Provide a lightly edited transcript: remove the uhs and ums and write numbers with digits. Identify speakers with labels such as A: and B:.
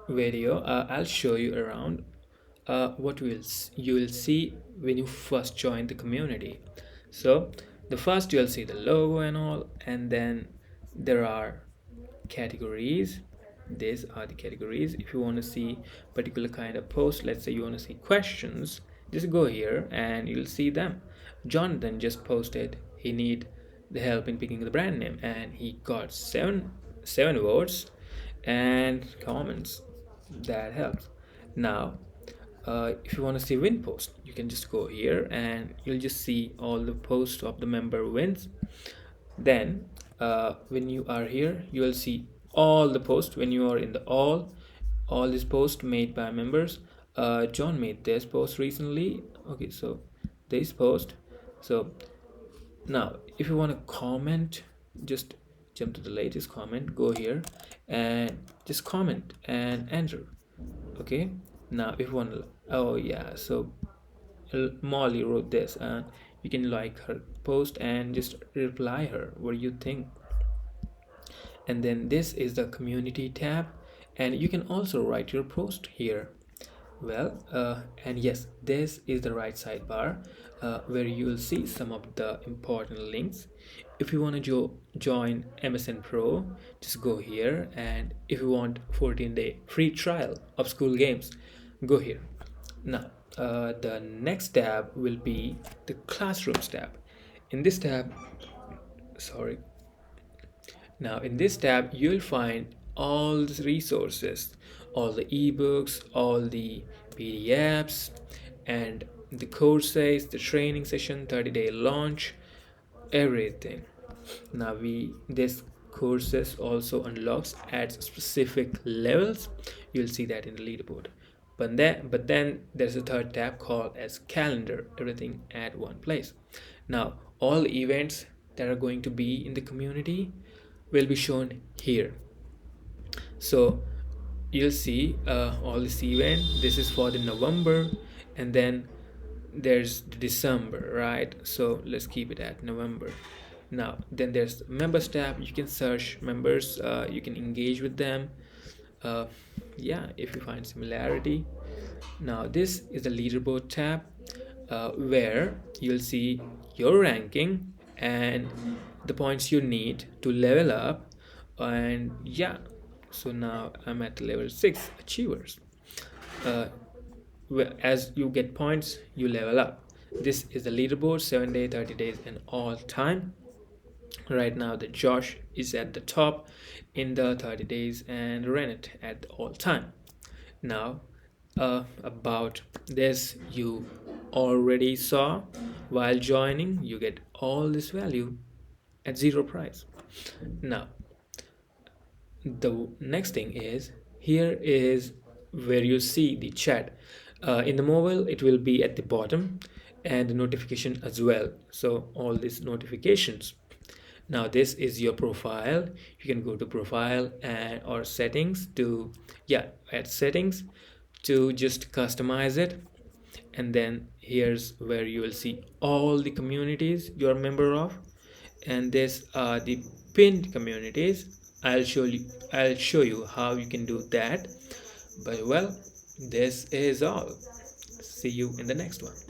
A: video, I'll show you around what you will see when you first join the community. So the first you'll see the logo and all, and then there are categories. These are the categories. If you want to see particular kind of post, let's say you want to see questions, just go here and you'll see them. Jonathan just posted he need the help in picking the brand name, and he got seven votes and comments. That helps. Now if you want to see win post, you can just go here and you'll just see all the posts of the member wins. Then when you are here, you will see all the posts. When you are in the all these posts made by members. John made this post recently. Okay, so this post. So now if you want to comment, just jump to the latest comment, go here and just comment and enter. Okay, now if you want to, oh yeah, so Molly wrote this, and you can like her post and just reply her what you think. And then this is the community tab, and you can also write your post here. Well, and yes, this is the right sidebar where you will see some of the important links. If you want to join MSN Pro, just go here, and if you want 14-day free trial of Skool games, go here. Now the next tab will be the classrooms tab. In this tab, sorry, now in this tab you'll find all the resources, all the ebooks, all the PDFs, and the courses, the training session, 30-day launch, everything. Now this courses also unlocks at specific levels. You'll see that in the leaderboard. But then there's a third tab called as calendar, everything at one place. Now all events that are going to be in the community will be shown here. So you'll see all this event. This is for the November, and then there's December, right? So let's keep it at November. Now then there's members tab. You can search members, you can engage with them, yeah, if you find similarity. Now this is the leaderboard tab, where you'll see your ranking and the points you need to level up. And yeah, so now I'm at level 6 achievers. uh, as you get points, you level up. This is the leaderboard, 7 day, 30 days, and all time. Right now the Josh is at the top in the 30 days, and Rennet at the all time. Now about this you already saw. While joining, you get all this value at zero price. Now the next thing is, here is where you see the chat. In the mobile it will be at the bottom, and the notification as well. So all these notifications. Now this is your profile. You can go to profile and or settings to, yeah, add settings to just customize it. And then here's where you will see all the communities you're a member of, and these are the pinned communities. I'll show you how you can do that. But well, this is all. See you in the next one.